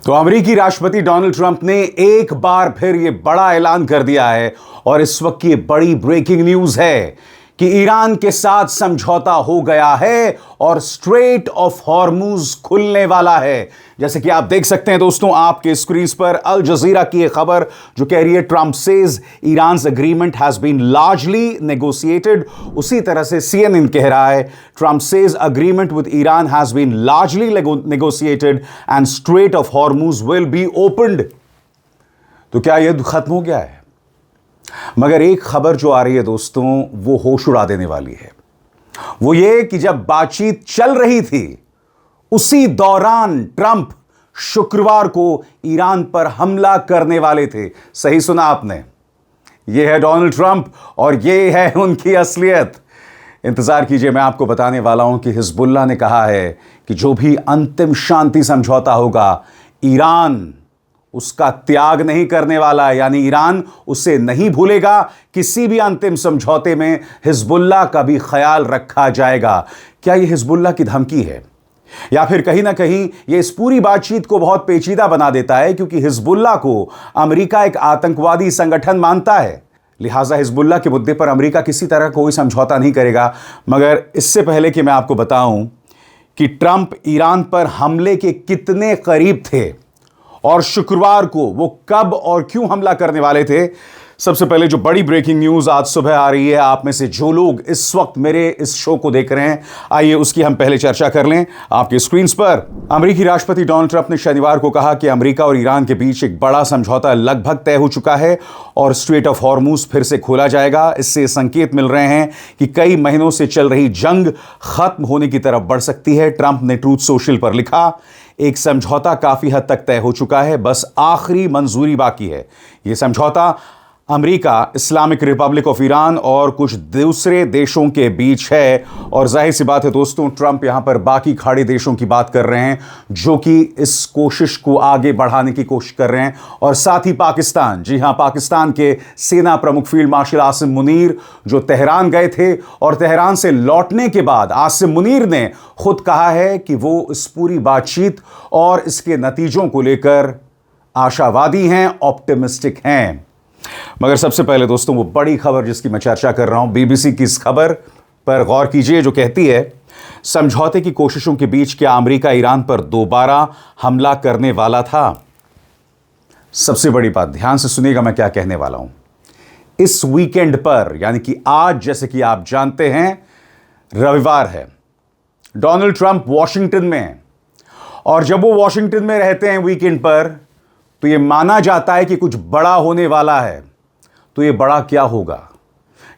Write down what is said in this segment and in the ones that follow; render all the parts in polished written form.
तो अमेरिकी राष्ट्रपति डोनाल्ड ट्रंप ने एक बार फिर यह बड़ा ऐलान कर दिया है और इस वक्त की बड़ी ब्रेकिंग न्यूज है कि ईरान के साथ समझौता हो गया है और स्ट्रेट ऑफ हॉर्मुज खुलने वाला है। जैसे कि आप देख सकते हैं दोस्तों आपके स्क्रीन पर अल जजीरा की एक खबर जो कह रही है Trump says Iran's agreement has been largely negotiated. उसी तरह से सीएनएन कह रहा है Trump says agreement with Iran has been largely negotiated and Strait of Hormuz will be opened. तो क्या युद्ध खत्म हो गया है? मगर एक खबर जो आ रही है दोस्तों वो होश उड़ा देने वाली है। वो ये कि जब बातचीत चल रही थी उसी दौरान ट्रंप शुक्रवार को ईरान पर हमला करने वाले थे। सही सुना आपने, ये है डोनाल्ड ट्रंप और ये है उनकी असलियत। इंतजार कीजिए, मैं आपको बताने वाला हूं कि हिजबुल्लाह ने कहा है कि जो भी अंतिम शांति समझौता होगा ईरान उसका त्याग नहीं करने वाला है, यानी ईरान उसे नहीं भूलेगा। किसी भी अंतिम समझौते में हिजबुल्लाह का भी ख्याल रखा जाएगा। क्या यह हिजबुल्लाह की धमकी है या फिर कहीं ना कहीं यह इस पूरी बातचीत को बहुत पेचीदा बना देता है, क्योंकि हिजबुल्लाह को अमेरिका एक आतंकवादी संगठन मानता है। लिहाजा हिजबुल्लाह के मुद्दे पर अमेरिका किसी तरह कोई समझौता नहीं करेगा। मगर इससे पहले कि मैं आपको बताऊं कि ट्रंप ईरान पर हमले के कितने करीब थे और शुक्रवार को वो कब और क्यों हमला करने वाले थे, सबसे पहले जो बड़ी ब्रेकिंग न्यूज आज सुबह आ रही है, आप में से जो लोग इस वक्त मेरे इस शो को देख रहे हैं, आइए उसकी हम पहले चर्चा कर लें। आपके स्क्रीन पर अमेरिकी राष्ट्रपति डोनाल्ड ट्रंप ने शनिवार को कहा कि अमेरिका और ईरान के बीच एक बड़ा समझौता लगभग तय हो चुका है और स्ट्रेट ऑफ हॉर्मुज फिर से खोला जाएगा। इससे संकेत मिल रहे हैं कि कई महीनों से चल रही जंग खत्म होने की तरफ बढ़ सकती है। ट्रंप ने ट्रूथ सोशल पर लिखा, एक समझौता काफी हद तक तय हो चुका है, बस आखिरी मंजूरी बाकी है। यह समझौता America, Islamic Republic of Iran और कुछ दूसरे देशों के बीच है। और जाहिर सी बात है दोस्तों, ट्रंप यहां पर बाकी खाड़ी देशों की बात कर रहे हैं जो कि इस कोशिश को आगे बढ़ाने की कोशिश कर रहे हैं, और साथ ही पाकिस्तान। जी हां, पाकिस्तान के सेना प्रमुख फील्ड मार्शल आसिम मुनीर जो तेहरान गए थे और तेहरान से लौटने के बाद आसिम मुनीर ने खुद कहा है कि वो इस पूरी बातचीत और इसके नतीजों को लेकर आशावादी हैं, ऑप्टिमिस्टिक हैं। मगर सबसे पहले दोस्तों वो बड़ी खबर जिसकी मैं चर्चा कर रहा हूं, बीबीसी की इस खबर पर गौर कीजिए जो कहती है समझौते की कोशिशों के बीच क्या अमेरिका ईरान पर दोबारा हमला करने वाला था। सबसे बड़ी बात, ध्यान से सुनिएगा मैं क्या कहने वाला हूं। इस वीकेंड पर, यानी कि आज, जैसे कि आप जानते हैं रविवार है, डोनाल्ड ट्रंप वॉशिंगटन में है और जब वो वॉशिंगटन में रहते हैं वीकेंड पर तो यह माना जाता है कि कुछ बड़ा होने वाला है। तो यह बड़ा क्या होगा?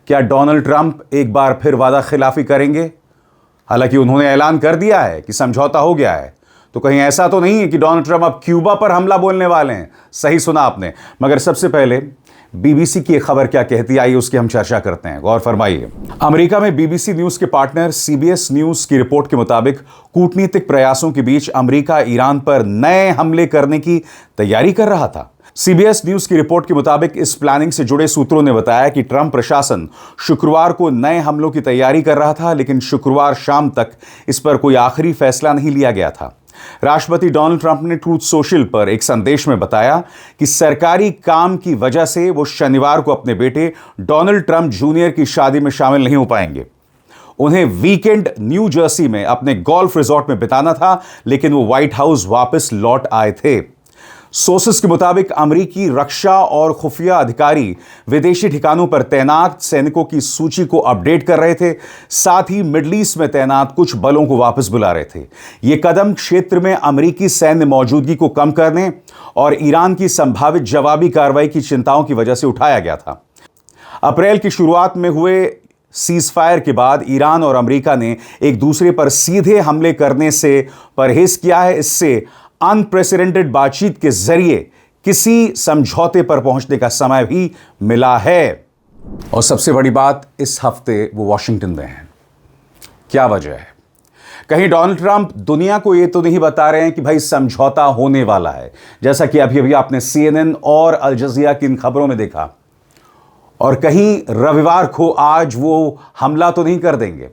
क्या डोनाल्ड ट्रंप एक बार फिर वादा खिलाफी करेंगे? हालांकि उन्होंने ऐलान कर दिया है कि समझौता हो गया है, तो कहीं ऐसा तो नहीं है कि डोनाल्ड ट्रंप अब क्यूबा पर हमला बोलने वाले हैं। सही सुना आपने। मगर सबसे पहले बीबीसी की एक खबर क्या कहती है, आइए उसकी हम चर्चा करते हैं। गौर फरमाइए। अमेरिका में बीबीसी न्यूज के पार्टनर सीबीएस न्यूज की रिपोर्ट के मुताबिक कूटनीतिक प्रयासों के बीच अमेरिका ईरान पर नए हमले करने की तैयारी कर रहा था। सीबीएस न्यूज की रिपोर्ट के मुताबिक इस प्लानिंग से जुड़े सूत्रों ने बताया कि ट्रंप प्रशासन शुक्रवार को नए हमलों की तैयारी कर रहा था, लेकिन शुक्रवार शाम तक इस पर कोई आखिरी फैसला नहीं लिया गया था। राष्ट्रपति डोनाल्ड ट्रंप ने ट्रूथ सोशल पर एक संदेश में बताया कि सरकारी काम की वजह से वो शनिवार को अपने बेटे डोनाल्ड ट्रंप जूनियर की शादी में शामिल नहीं हो पाएंगे। उन्हें वीकेंड न्यू जर्सी में अपने गोल्फ रिजॉर्ट में बिताना था, लेकिन वो व्हाइट हाउस वापस लौट आए थे। सोर्सेस के मुताबिक अमेरिकी रक्षा और खुफिया अधिकारी विदेशी ठिकानों पर तैनात सैनिकों की सूची को अपडेट कर रहे थे, साथ ही मिडल ईस्ट में तैनात कुछ बलों को वापस बुला रहे थे। यह कदम क्षेत्र में अमेरिकी सैन्य मौजूदगी को कम करने और ईरान की संभावित जवाबी कार्रवाई की चिंताओं की वजह से उठाया गया था। अप्रैल की शुरुआत में हुए सीज फायर के बाद ईरान और अमेरिका ने एक दूसरे पर सीधे हमले करने से परहेज किया है। इससे अनप्रेसिडेंटेड बातचीत के जरिए किसी समझौते पर पहुंचने का समय भी मिला है। और सबसे बड़ी बात, इस हफ्ते वो वॉशिंगटन में हैं। क्या वजह है? कहीं डोनाल्ड ट्रंप दुनिया को ये तो नहीं बता रहे हैं कि भाई समझौता होने वाला है, जैसा कि अभी अभी आपने सीएनएन और अल जजीरा की इन खबरों में देखा, और कहीं रविवार को आज वो हमला तो नहीं कर देंगे,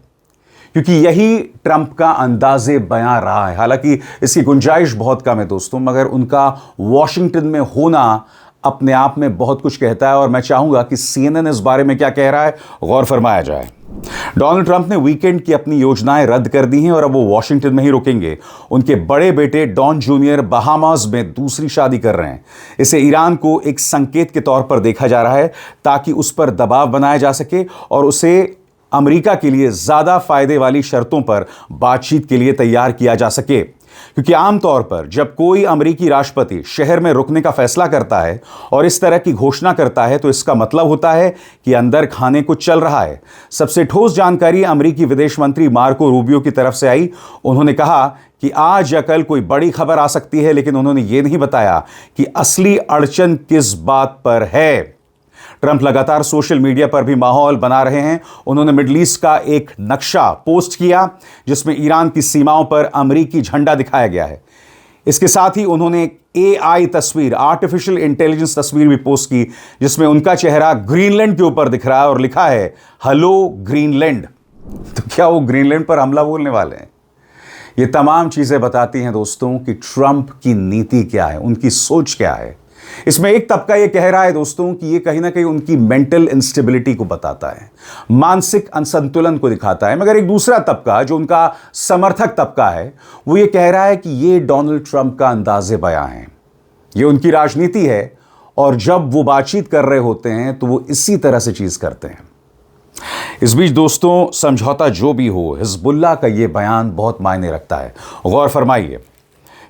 क्योंकि यही ट्रंप का अंदाजे बयां रहा है। हालांकि इसकी गुंजाइश बहुत कम है दोस्तों, मगर उनका वॉशिंगटन में होना अपने आप में बहुत कुछ कहता है। और मैं चाहूंगा कि CNN इस बारे में क्या कह रहा है, गौर फरमाया जाए। डोनाल्ड ट्रंप ने वीकेंड की अपनी योजनाएं रद्द कर दी हैं और अब वो वॉशिंगटन में ही रुकेंगे। उनके बड़े बेटे डॉन जूनियर बहामास में दूसरी शादी कर रहे हैं। इसे ईरान को एक संकेत के तौर पर देखा जा रहा है ताकि उस पर दबाव बनाया जा सके और उसे अमेरिका के लिए ज्यादा फायदे वाली शर्तों पर बातचीत के लिए तैयार किया जा सके। क्योंकि आमतौर पर जब कोई अमेरिकी राष्ट्रपति शहर में रुकने का फैसला करता है और इस तरह की घोषणा करता है तो इसका मतलब होता है कि अंदर खाने कुछ चल रहा है। सबसे ठोस जानकारी अमेरिकी विदेश मंत्री मार्को रूबियो की तरफ से आई। उन्होंने कहा कि आज या कल कोई बड़ी खबर आ सकती है, लेकिन उन्होंने यह नहीं बताया कि असली अड़चन किस बात पर है। ट्रंप लगातार सोशल मीडिया पर भी माहौल बना रहे हैं। उन्होंने मिडिल ईस्ट का एक नक्शा पोस्ट किया जिसमें ईरान की सीमाओं पर अमेरिकी झंडा दिखाया गया है। इसके साथ ही उन्होंने एक AI तस्वीर, आर्टिफिशियल इंटेलिजेंस तस्वीर भी पोस्ट की जिसमें उनका चेहरा ग्रीनलैंड के ऊपर दिख रहा है और लिखा है हेलो ग्रीनलैंड। तो क्या वो ग्रीनलैंड पर हमला बोलने वाले हैं? ये तमाम चीजें बताती हैं दोस्तों कि ट्रंप की नीति क्या है, उनकी सोच क्या है। इसमें एक तबका यह कह रहा है दोस्तों कि यह कहीं ना कहीं उनकी मेंटल इंस्टेबिलिटी को बताता है, मानसिक असंतुलन को दिखाता है। मगर एक दूसरा तबका जो उनका समर्थक तबका है वो ये कह रहा है कि ये डोनाल्ड ट्रंप का अंदाजे बयां है, ये उनकी राजनीति है और जब वो बातचीत कर रहे होते हैं तो वो इसी तरह से चीज करते हैं। इस बीच दोस्तों, समझौता जो भी हो, हिजबुल्लाह का यह बयान बहुत मायने रखता है। गौर फरमाइए,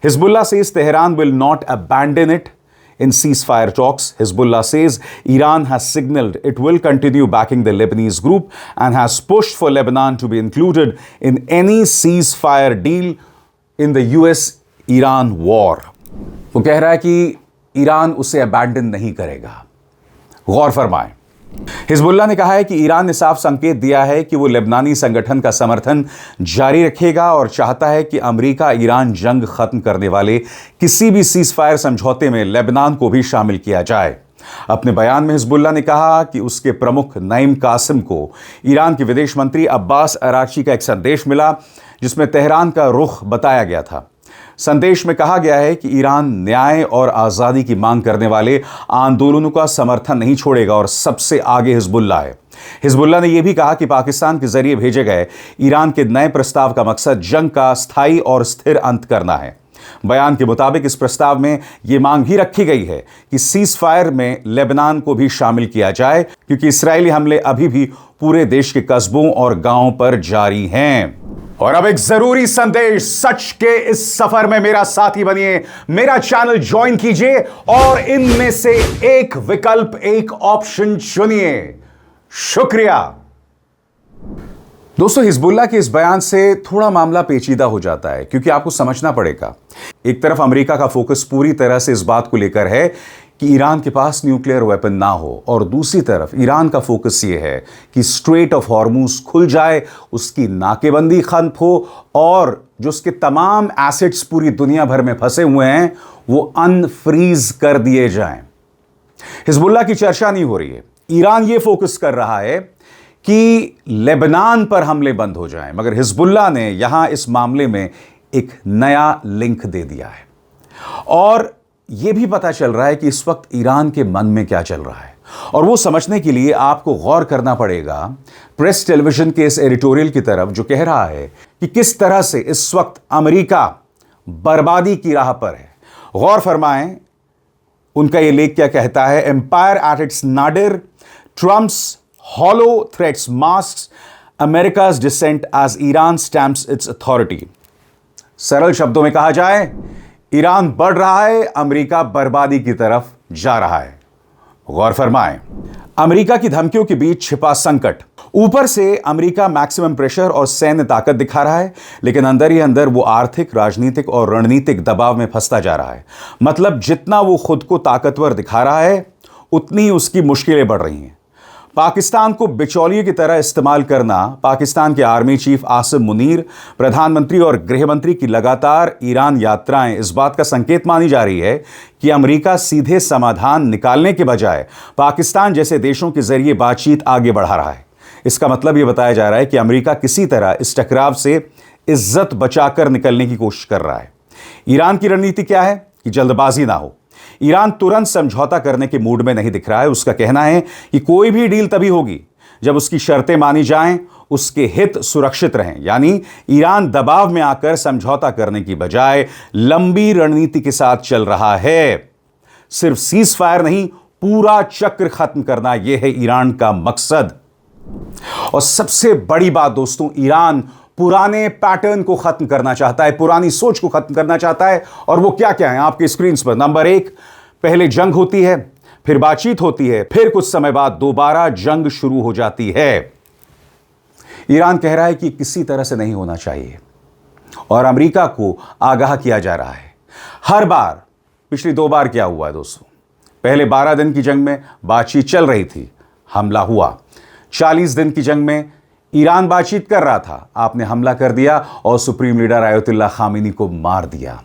Hezbollah says Tehran will not abandon it in ceasefire talks. Hezbollah says Iran has signaled it will continue backing the Lebanese group and has pushed for Lebanon to be included in any ceasefire deal in the US-Iran war. वो कह रहा है कि Iran उसे abandon नहीं करेगा। गौर फरमाएं, Hezbollah ने कहा है कि ईरान ने साफ संकेत दिया है कि वो लेबनानी संगठन का समर्थन जारी रखेगा और चाहता है कि अमेरिका ईरान जंग खत्म करने वाले किसी भी सीजफायर समझौते में लेबनान को भी शामिल किया जाए। अपने बयान में हिजबुल्लाह ने कहा कि उसके प्रमुख नईम कासिम को ईरान के विदेश मंत्री अब्बास अराची का एक संदेश मिला जिसमें तेहरान का रुख बताया गया था। संदेश में कहा गया है कि ईरान न्याय और आज़ादी की मांग करने वाले आंदोलनों का समर्थन नहीं छोड़ेगा और सबसे आगे हिजबुल्लाह है। हिजबुल्लाह ने यह भी कहा कि पाकिस्तान के जरिए भेजे गए ईरान के नए प्रस्ताव का मकसद जंग का स्थायी और स्थिर अंत करना है। बयान के मुताबिक इस प्रस्ताव में यह मांग भी रखी गई है कि सीज फायर में लेबनान को भी शामिल किया जाए क्योंकि इस्राएली हमले अभी भी पूरे देश के कस्बों और गांवों पर जारी हैं। और अब एक जरूरी संदेश, सच के इस सफर में मेरा साथी बनिए, मेरा चैनल ज्वाइन कीजिए और इनमें से एक विकल्प, एक ऑप्शन चुनिए। शुक्रिया। दोस्तों, हिजबुल्लाह के इस बयान से थोड़ा मामला पेचीदा हो जाता है क्योंकि आपको समझना पड़ेगा, एक तरफ अमेरिका का फोकस पूरी तरह से इस बात को लेकर है कि ईरान के पास न्यूक्लियर वेपन ना हो और दूसरी तरफ ईरान का फोकस यह है कि स्ट्रेट ऑफ हॉर्मुज खुल जाए, उसकी नाकेबंदी खत्म हो और जो उसके तमाम एसेट्स पूरी दुनिया भर में फंसे हुए हैं वो अनफ्रीज कर दिए जाएं। हिजबुल्लाह की चर्चा नहीं हो रही है, ईरान ये फोकस कर रहा है कि लेबनान पर हमले बंद हो जाएं, मगर हिजबुल्लाह ने यहां इस मामले में एक नया लिंक दे दिया है। और यह भी पता चल रहा है कि इस वक्त ईरान के मन में क्या चल रहा है, और वो समझने के लिए आपको गौर करना पड़ेगा प्रेस टेलीविजन के इस एडिटोरियल की तरफ जो कह रहा है कि किस तरह से इस वक्त अमेरिका बर्बादी की राह पर है। गौर फरमाएं, उनका यह लेख क्या कहता है। Empire at its nadir, Trump's hollow threats masks America's descent as Iran stamps its authority. सरल शब्दों में कहा जाए, ईरान बढ़ रहा है, अमेरिका बर्बादी की तरफ जा रहा है। गौर फरमाएं, अमेरिका की धमकियों के बीच छिपा संकट। ऊपर से अमेरिका मैक्सिमम प्रेशर और सैन्य ताकत दिखा रहा है, लेकिन अंदर ही अंदर वो आर्थिक, राजनीतिक और रणनीतिक दबाव में फंसता जा रहा है। मतलब जितना वो खुद को ताकतवर दिखा रहा है उतनी ही उसकी मुश्किलें बढ़ रही हैं। पाकिस्तान को बिचौलिए की तरह इस्तेमाल करना पाकिस्तान के आर्मी चीफ आसिम मुनीर, प्रधानमंत्री और गृह मंत्री की लगातार ईरान यात्राएं इस बात का संकेत मानी जा रही है कि अमेरिका सीधे समाधान निकालने के बजाय पाकिस्तान जैसे देशों के जरिए बातचीत आगे बढ़ा रहा है। इसका मतलब यह बताया जा रहा है कि अमेरिका किसी तरह इस टकराव से इज्जत बचाकर निकलने की कोशिश कर रहा है। ईरान की रणनीति क्या है कि जल्दबाजी ना हो। ईरान तुरंत समझौता करने के मूड में नहीं दिख रहा है। उसका कहना है कि कोई भी डील तभी होगी जब उसकी शर्तें मानी जाएं, उसके हित सुरक्षित रहें। यानी ईरान दबाव में आकर समझौता करने की बजाय लंबी रणनीति के साथ चल रहा है। सिर्फ सीज फायर नहीं, पूरा चक्र खत्म करना यह है ईरान का मकसद। और सबसे बड़ी बात दोस्तों, ईरान पुराने पैटर्न को खत्म करना चाहता है, पुरानी सोच को खत्म करना चाहता है। और वो क्या क्या है आपके स्क्रीन पर। नंबर 1, पहले जंग होती है, फिर बातचीत होती है, फिर कुछ समय बाद दोबारा जंग शुरू हो जाती है। ईरान कह रहा है कि किसी तरह से नहीं होना चाहिए और अमेरिका को आगाह किया जा रहा है। हर बार, पिछली 2 बार क्या हुआ है दोस्तों, पहले 12 दिन की जंग में बातचीत चल रही थी, हमला हुआ। 40 दिन की जंग में ईरान बातचीत कर रहा था, आपने हमला कर दिया और सुप्रीम लीडर आयतुल्लाह खामेनी को मार दिया।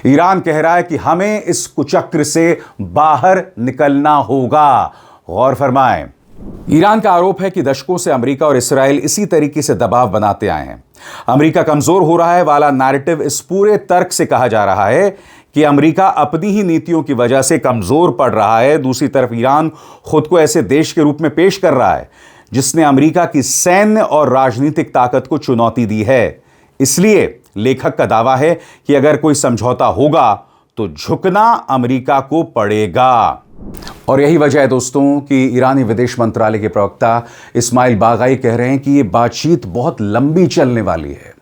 ईरान कह रहा है कि हमें इस कुचक्र से बाहर निकलना होगा। गौर फरमाएं, ईरान का आरोप है कि दशकों से अमेरिका और इस्राएल इसी तरीके से दबाव बनाते आए हैं। अमेरिका कमजोर हो रहा है वाला नैरेटिव इस पूरे तर्क से कहा जा रहा है कि अमेरिका अपनी ही नीतियों की वजह से कमजोर पड़ रहा है। दूसरी तरफ ईरान खुद को ऐसे देश के रूप में पेश कर रहा है जिसने अमेरिका की सैन्य और राजनीतिक ताकत को चुनौती दी है। इसलिए लेखक का दावा है कि अगर कोई समझौता होगा तो झुकना अमेरिका को पड़ेगा। और यही वजह है दोस्तों कि ईरानी विदेश मंत्रालय के प्रवक्ता इस्माइल बागाई कह रहे हैं कि यह बातचीत बहुत लंबी चलने वाली है।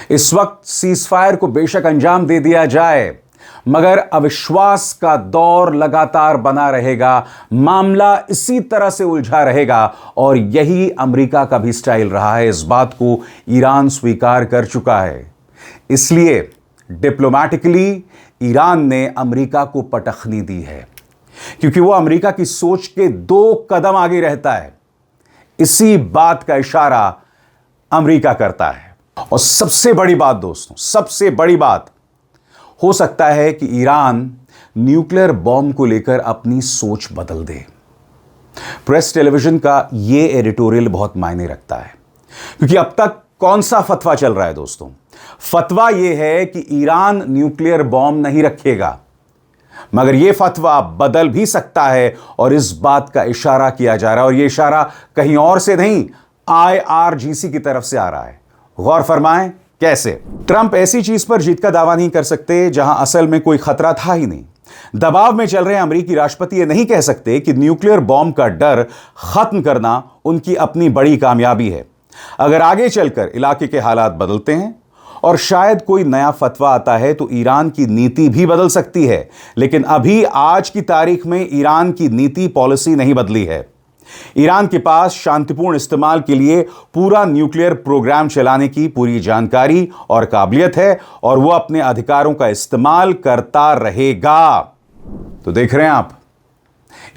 इस वक्त सीजफायर को बेशक अंजाम दे दिया जाए, मगर अविश्वास का दौर लगातार बना रहेगा, मामला इसी तरह से उलझा रहेगा। और यही अमेरिका का भी स्टाइल रहा है। इस बात को ईरान स्वीकार कर चुका है। इसलिए डिप्लोमैटिकली ईरान ने अमेरिका को पटखनी दी है, क्योंकि वो अमेरिका की सोच के 2 कदम आगे रहता है। इसी बात का इशारा अमेरिका करता है। और सबसे बड़ी बात दोस्तों, सबसे बड़ी बात, हो सकता है कि ईरान न्यूक्लियर बॉम्ब को लेकर अपनी सोच बदल दे। प्रेस टेलीविजन का यह एडिटोरियल बहुत मायने रखता है, क्योंकि अब तक कौन सा फतवा चल रहा है दोस्तों? फतवा यह है कि ईरान न्यूक्लियर बॉम्ब नहीं रखेगा, मगर यह फतवा बदल भी सकता है। और इस बात का इशारा किया जा रहा है, और यह इशारा कहीं और से नहीं, IRGC की तरफ से आ रहा है। गौर फरमाएं कैसे। ट्रंप ऐसी चीज पर जीत का दावा नहीं कर सकते जहां असल में कोई खतरा था ही नहीं। दबाव में चल रहे अमेरिकी राष्ट्रपति ये नहीं कह सकते कि न्यूक्लियर बॉम्ब का डर खत्म करना उनकी अपनी बड़ी कामयाबी है। अगर आगे चलकर इलाके के हालात बदलते हैं और शायद कोई नया फतवा आता है तो ईरान की नीति भी बदल सकती है। लेकिन अभी आज की तारीख में ईरान की नीति पॉलिसी नहीं बदली है। ईरान के पास शांतिपूर्ण इस्तेमाल के लिए पूरा न्यूक्लियर प्रोग्राम चलाने की पूरी जानकारी और काबिलियत है, और वो अपने अधिकारों का इस्तेमाल करता रहेगा। तो देख रहे हैं आप,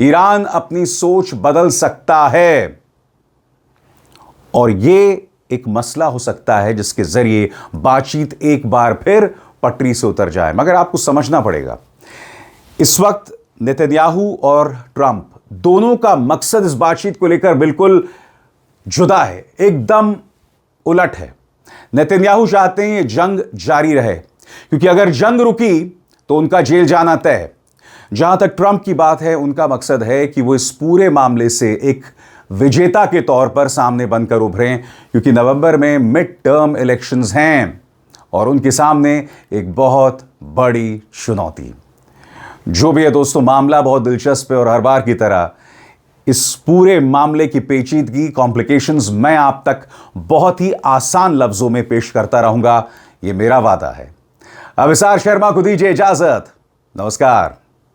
ईरान अपनी सोच बदल सकता है, और ये एक मसला हो सकता है जिसके जरिए बातचीत एक बार फिर पटरी से उतर जाए। मगर आपको समझना पड़ेगा, इस वक्त नेतन्याहू और ट्रंप दोनों का मकसद इस बातचीत को लेकर बिल्कुल जुदा है, एकदम उलट है। नेतन्याहू चाहते हैं ये जंग जारी रहे, क्योंकि अगर जंग रुकी तो उनका जेल जाना तय है। जहां तक ट्रंप की बात है, उनका मकसद है कि वो इस पूरे मामले से एक विजेता के तौर पर सामने बनकर उभरें, क्योंकि नवंबर में मिड टर्म इलेक्शंस हैं और उनके सामने एक बहुत बड़ी चुनौती। जो भी है दोस्तों, मामला बहुत दिलचस्प है और हर बार की तरह इस पूरे मामले की पेचीदगी, कॉम्प्लिकेशंस मैं आप तक बहुत ही आसान लफ्जों में पेश करता रहूंगा, यह मेरा वादा है। अविसार शर्मा को दीजिए इजाजत। नमस्कार।